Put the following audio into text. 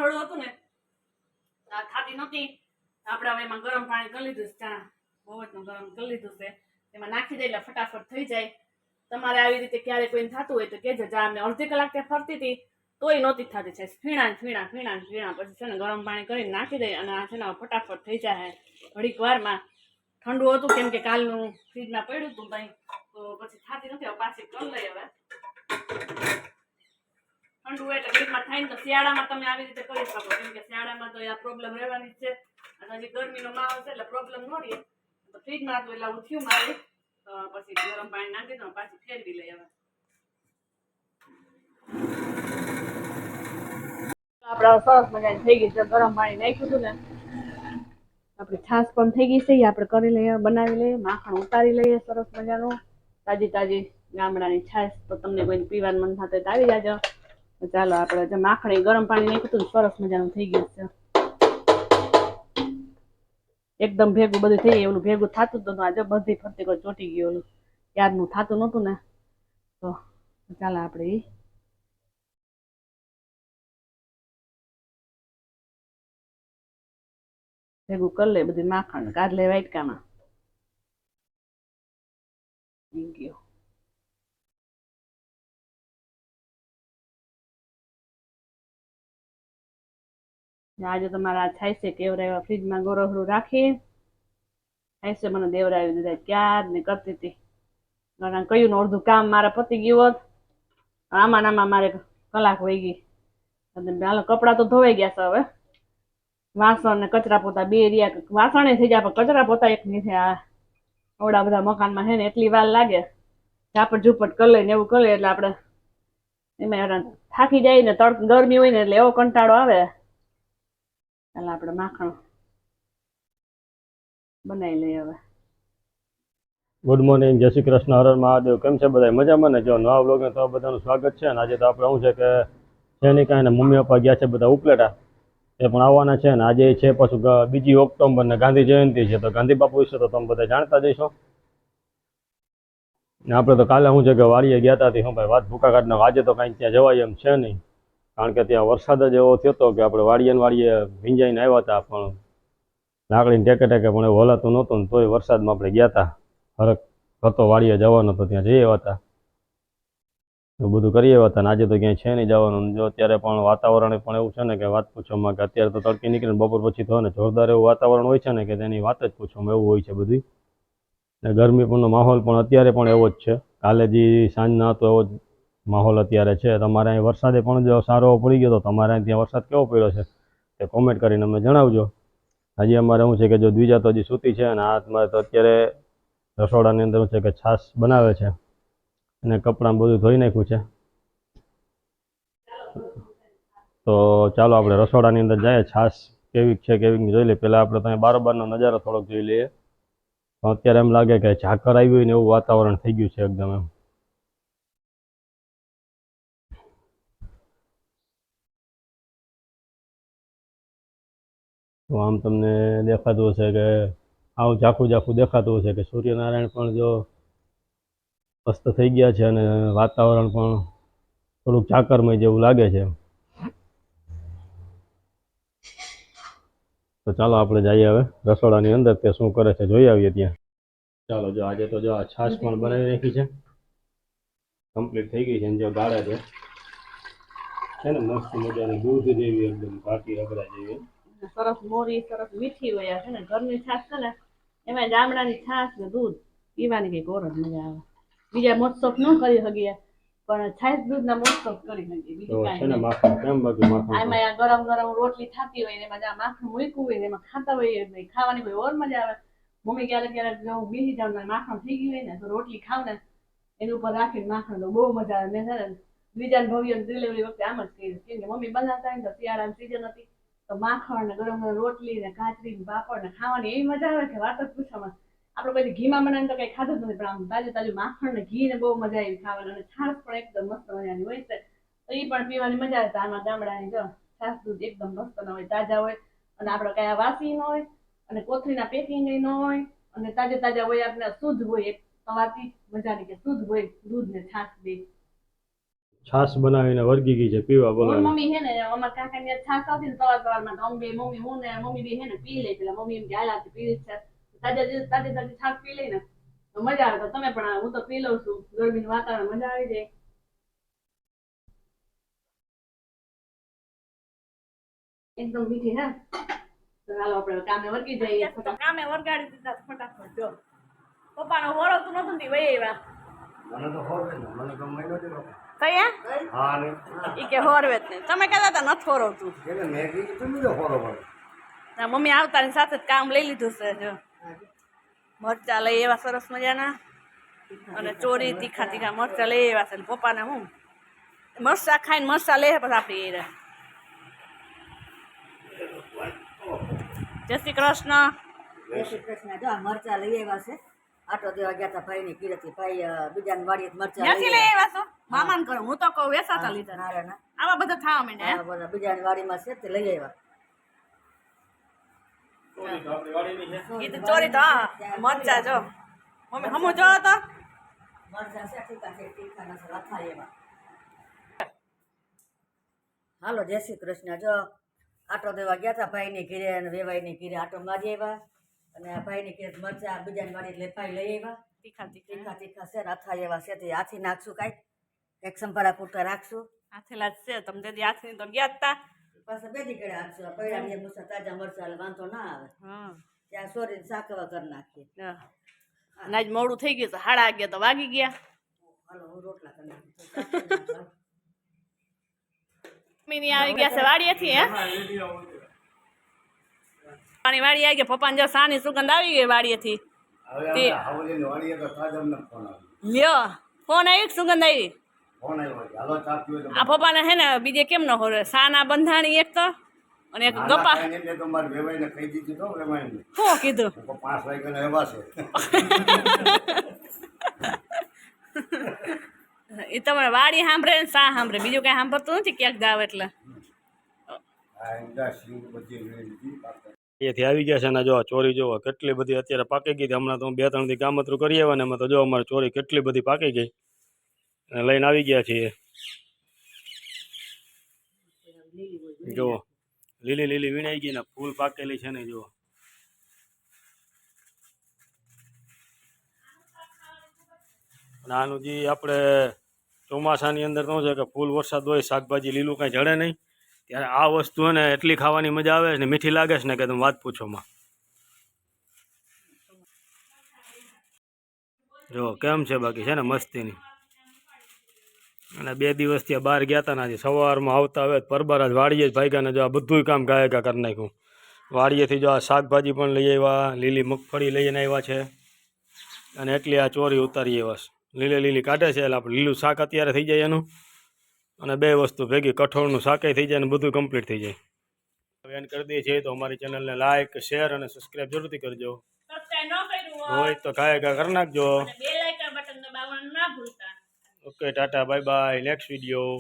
વાળું હતું ને ખાતી નહોતી. આપણે હવે એમાં ગરમ પાણી કરી લીધું છે, ચણા બહુ જ ગરમ કરી લીધું છે, એમાં નાખી દે એટલે ફટાફટ થઈ જાય. તમારે આવી રીતે ક્યારે કોઈને થતું હોય તો કહેજો. જા મેં અડધી કલાક ત્યાં ફરતી હતી તોય નહોતી થતી છે, ફીણા પછી છે ને ગરમ પાણી કરીને નાખી દે અને આ છે ને ફટાફટ થઈ જાય ઘડીક વારમાં. ઠંડુ હતું કેમ કે કાલનું ફ્રીજમાં પડ્યું હતું કંઈ, તો પછી થતી નથી. હવે પાછી કરી લઈ. હવે ઠંડુ એટલે ઘડીકમાં થાય ને તો શિયાળામાં તમે આવી રીતે કરી શકો, કેમ કે શિયાળામાં તો આ પ્રોબ્લેમ રહેવાની જ છે. અને હજી ગરમીનો માહોલ છે એટલે પ્રોબ્લેમ ન રહે. તો ફ્રીજમાં હતું એટલે આવું થયું મારે, તો પછી ગરમ પાણી નાખી દઉં, પાછી ફેરવી લઈ. હવે આપણે સરસ મજાની થઈ ગઈ છે. ગરમ પાણી નાખ્યું હતું ને, આપણી છાશ પણ થઈ ગઈ છે. આપણે કરી લઈએ, બનાવી લઈએ, માખણ ઉતારી લઈએ સરસ મજાનું, તાજી ગામડાની છાશ. તો તમને કોઈને પીવાનું મન થતું હોય તો આવી જાજો. તો ચાલો આપણે જે માખણ ગરમ પાણી નાખ્યું હતું સરસ મજાનું થઈ ગયું છે. એકદમ ભેગું બધું થઈ ગયું. એનું ભેગું થતું જ નતું. આજે બધી ફરતી કોઈ ચોટી ગયું. ક્યારનું થતું નતું ને, તો ચાલો આપણે ભેગું કરી લે બધું માખણ. કાઢ લે વાટકામાં. ગયો આજે તમારા થાય છે કેવડાવ્યા ફ્રીજમાં ગોરહરું રાખી થાય છે. મને દેવરાવી દીધા ક્યાર ને કરતી હતી. કયું અડધું કામ મારે પતી ગયું હોત. આમાં મારે કલાક વહી ગઈ. કપડા તો ધોવાઈ ગયા છે. હવે વાસણ ને કચરા પોતા બે રહ્યા. વાસણ થઈ જાય પણ કચરા પોતા એક નહીં થયા. આવડા બધા મકાનમાં છે ને એટલી વાર લાગે. ઝાપટ ઝૂપટ કરી લઈને એવું કરે એટલે આપણે એમાં થાકી જાય ને, ગરમી હોય ને એટલે એવો કંટાળો આવે. એટલે આપણે માખણ બનાવી લઈએ. હવે ગુડ મોર્નિંગ, જય શ્રી કૃષ્ણ, હર હર મહાદેવ. કેમ છે બધા? મજામાં ને? જો નવા બ્લોગને તો બધાનું સ્વાગત છે. અને આજે તો આપણે શું છે કે શેની કાંઈ ને મમ્મી પપ્પા ગયા છે બધા ઉપલેટા, એ પણ આવવાના છે. ને આજે છે પાછું 2 ઓક્ટોબર ને ગાંધી જયંતિ છે. તો ગાંધી બાપુ વિશે તો તમે બધા જાણતા જ હશો. ને આપણે તો કાલે શું છે કે વાડીએ ગયા હતા. શું ભાઈ વાત ભૂકા કાઢના. આજે તો કાંઈ ત્યાં જવાય એમ છે નહીં, કારણ કે ત્યાં વરસાદ જ એવો થયો હતો કે આપણે વાડીએ ભીંજાઈને આવ્યા હતા. પણ લાકડીને ટેકે પણ એવું હલાતું નહોતું ને તોય વરસાદમાં આપણે ગયા હતા. હરક હતો વાડીએ જવાનો તો ત્યાં જઈ આવ્યા હતા, તો બધું કરી આવ્યા હતા. ને આજે તો ક્યાંય છે નહીં જવાનું. જો અત્યારે પણ વાતાવરણ પણ એવું છે ને કે વાત પૂછવામાં, કે અત્યારે તો તડકી નીકળીને બપોર પછી તો ને જોરદાર એવું વાતાવરણ હોય છે ને કે તેની વાત જ પૂછવામાં એવું હોય છે બધી. ને ગરમી પણનો માહોલ પણ અત્યારે પણ એવો જ છે. કાલે જે સાંજના હતો એવો જ માહોલ અત્યારે છે. તમારે અહીં વરસાદે પણ જો સારો પડી ગયો તો તમારે અહીં ત્યાં વરસાદ કેવો પડ્યો છે તે કોમેન્ટ કરીને અમને જણાવજો. હજી અમારે શું છે કે જો દ્વિજા તો હજી સૂતી છે. અને હાથમાં તો અત્યારે રસોડાની અંદર છે કે છાશ બનાવે છે અને કપડાં બધું ધોઈ નાખ્યું છે. તો ચાલો આપણે રસોડાની અંદર જઈએ. છાશ કેવી છે કેવી જોઈ લઈએ. પહેલાં આપણે ત્યાં બારોબારનો નજારો થોડોક જોઈ લઈએ. તો અત્યારે એમ લાગે કે ઝાકર આવી હોય ને એવું વાતાવરણ થઈ ગયું છે એકદમ એમ. તો આમ તમને દેખાતું હશે કે આવું ઝાખું દેખાતું હશે કે સૂર્યનારાયણ પણ જો અસ્ત થઈ ગયા છે અને વાતાવરણ પણ થોડુંક ઝાકરમય જેવું લાગે છે. તો ચાલો આપણે જઈએ હવે રસોડાની અંદર, તે શું કરે છે જોઈ આવીએ ત્યાં. ચાલો જો આજે તો જો આ છાશ પણ બનાવી નાખી છે, કમ્પ્લીટ થઈ ગઈ છે. જો ગાળે છે ને મસ્ત મજાની દૂધ જેવી એકદમ ઘાટી રગડા જેવી. સરસ મોરી સરસ મીઠી હોય છે ને. ઘરની છાશ છે ને એમાં ગામડાની છાશ ને દૂધ પીવાની કઈ ઓર જ મજા આવે. બીજા મોજશોખ ન કરી શકીએ પણ છાશ દૂધ ના મોજશોખ કરી શકીએ. બીજું કાંઈ નહીં. માખણ કેમ બાકી માખણ આમાં ગરમ ગરમ રોટલી થતી હોય ને એમાં જ્યાં માખણ મૂક્યું હોય ને એમાં ખાતા હોય, ખાવાની કોઈ ઓર મજા આવે. મમ્મી ક્યારેક હું બેસી જાઉં ને માખણ થઈ ગયું હોય ને તો રોટલી ખાવ ને એની ઉપર રાખીને માખણ તો બહુ મજા આવે. મેં છે ને બીજા ભવ્ય ડિલિવરી વખતે આમ જ કર્યું, કેમ કે મમ્મી બનાવતા હોય ને તો શિયાળાની સીઝન હતી તો માખણ ને ગરમ ગરમ રોટલી ને કાચરી ને પાપડ ને ખાવાની એવી મજા આવે કે વાત જ પૂછવામાં. આપણે પછી ઘીમાં બનાવીને તો કઈ ખાધું જ નથી, પણ આમ તાજું માખણ ને ઘી ને બહુ મજા આવી ખાવાની. અને છાશ પણ એકદમ મસ્ત મજાની હોય છે, તો એ પણ પીવાની મજા આવે. આમાં ગામડાની જો છાશ દૂધ એકદમ મસ્ત ન હોય, તાજા હોય અને આપણે કઈ વાસી ન હોય અને કોથળીના પેકિંગ ન હોય અને તાજા હોય. આપણે શુદ્ધ હોય એક સવારથી મજાની કે શુદ્ધ હોય દૂધ ને છાશ બે. છાશ બનાવીને વર્ગી ગઈ છે પીવા ઓર બોલો. મમ્મી હે ને અમારા કાકાની યાદ છાશ આવતી ને સવારમાં તો અમે બે મમ્મી હું ને મમ્મી બે હે ને પી લે પેલા મમ્મી એમ કે હાલ આથી પી છે તાજે છાશ પી લઈ ને તો મજા આવે તો તમે પણ આવો. હું તો પી લઉં છું ગરમીનું વાતાવરણ મજા આવી જાય. એકદમ મીઠી હે તો હાલો આપણે કામે વર્ગી જઈએ. કામે વર્ગાડી દીધા ફટાફટ જો પપ્પાનો હોરો તો નતું ને વહી આવ્યા મને તો ખબર ને મને તો મહિનો જ નહોતો. કયા હા ને ઈ કે હોરવે જ નહીં તમે કહેતા હતા નથી હોરવતું એટલે મેં કીધું તું બીજો ખોરો પડે. ના મમ્મી આવતાની સાથે જ કામ લઈ લીધું છે જો મરચા લઈ એવા સરસ મજાના અને ચોરી તીખા તીખા મરચા લઈ એવા છે પપ્પાને હું મરચા ખાઈને મરચા લે પછી આપણી એ જય શ્રી કૃષ્ણ. જય શ્રી કૃષ્ણ. જો આ મરચા લઈ આવ્યા છે. આટો દેવા ગયા તા ભાઈ ની કીરેથી ભાઈ બીજાની વાડીએ મરચા ક્યાંથી લઈ આવ્યા છો મામાને કરો હું તો કહું વેસાતા લીધા ના રે ના આવા બધા થવા માંડ્યા આ બધા બીજાની વાડીમાં છે તે લઈ આવ્યા. એ તો ચોરી તો હા મરચા જો મમ્મી હમું જો તો મરચા છે તીખા નથી રથા એવા. હાલો જય શ્રી કૃષ્ણ. જો આટો દેવા ગયા તા ભાઈ ની ઘીરે અને વેવાઈ ની ઘીરે આટો મારી આવ્યા અને આ ભાઈ ની ઘીરે મરચા બીજાની વાડી એટલે ભાઈ લઈ આવ્યા. તીખા તીખા તીખા તીખા છે રથા એવા છે તે હાથી નાખશું કાંઈક સંભારા પૂરતા રાખશું. હાથેલા જ છે તમે તે હાથની તો ગયા જ તા પાછા બેથી કડે આપશું. પૈડા મુસા તાજા મરચા એટલે વાંધો ના આવે. હા ત્યાં સોરીને શાકવા કરી નાખીએ. અને આજ મોડું થઈ ગયું તો 11:30 તો વાગી ગયા. હાલો હું રોટલા કરી નાખું. મમ્મીની આવી ગયા છે વાડીએથી હે પાણી વાડી આવી ગયા પપ્પાને જો સાની સુગંધ આવી ગઈ વાડીએથી હવે હાવલીની વાડીએ તો તાજ અમને ફોન આવ્યો. લ્યો ફોન આવી કે સુગંધ આવી ફોન આવ્યો છે. હાલો ચા પીવો તો આ પપ્પાને હે ને બીજે કેમ ન હોરે સાના બંધાણી એક તો અને એક નાના ગપ્પા ખાઈને એટલે તો મારે વેવાઈને કહી દીધું તો વેવાઈને શું કીધું 5 વાગ્યાના એવા છે. એ તમારે વાડી સાંભળે ને સા સાંભળે બીજું કઈ સાંભળતું નથી ક્યાંક જાવ એટલે આ ઈંડા સિંગ બધી લઈ લીધી પાછળ. અહીંયાથી આવી ગયા છે ને જો ચોરી જોવો કેટલી બધી અત્યારે પાકી ગઈ હતી. હમણાં તો હું 2-3 દી કામતરું કરી આવ્યા ને એમાં તો જો અમારે ચોરી કેટલી બધી પાકી ગઈ અને લઈને આવી ગયા છીએ. જુઓ લીલી લીલી વીણાઈ ગઈ ને ફૂલ પાકેલી છે ને જુઓ. અને આનું જે આપણે ચોમાસાની અંદર શું છે કે ફૂલ વરસાદ હોય શાકભાજી લીલું કાંઈ જડે નહીં ત્યારે આ વસ્તુ હે ને એટલી ખાવાની મજા આવે છે ને મીઠી લાગે છે ને કે તમે વાત પૂછોમાં. જો કેમ છે બાકી છે ને મસ્તીની. અને 2 દિવસથી બહાર ગયા હતા ને આજે સવારમાં આવતા હવે પરબાર જ વાડીએ જ ભાગ્યા ને જો આ બધું કામ ગાયકા કરી નાખ્યું. વાડીએથી જો આ શાકભાજી પણ લઈ આવ્યા લીલી મગફળી લઈને આવ્યા છે અને એટલી આ ચોરી ઉતારી આવ્યા છે. લીલી લીલી કાઢે છે એટલે આપણે લીલું શાક અત્યારે થઈ જાય એનું અને 2 વસ્તુ ભેગી કઠોળનું શાકે થઈ જાય ને બધું કમ્પ્લીટ થઈ જાય. હવે એન કરી દઈએ છીએ તો અમારી ચેનલને લાઇક શેર અને સબસ્ક્રાઈબ જરૂરથી કરજો. સબસ્ક્રાઇબ ન કર્યું હોય તો કાંઈ કરી નાખજો. અને બેલ આઇકન બટન દબાવવાનું ના ભૂલતા. Okay tata bye bye next video.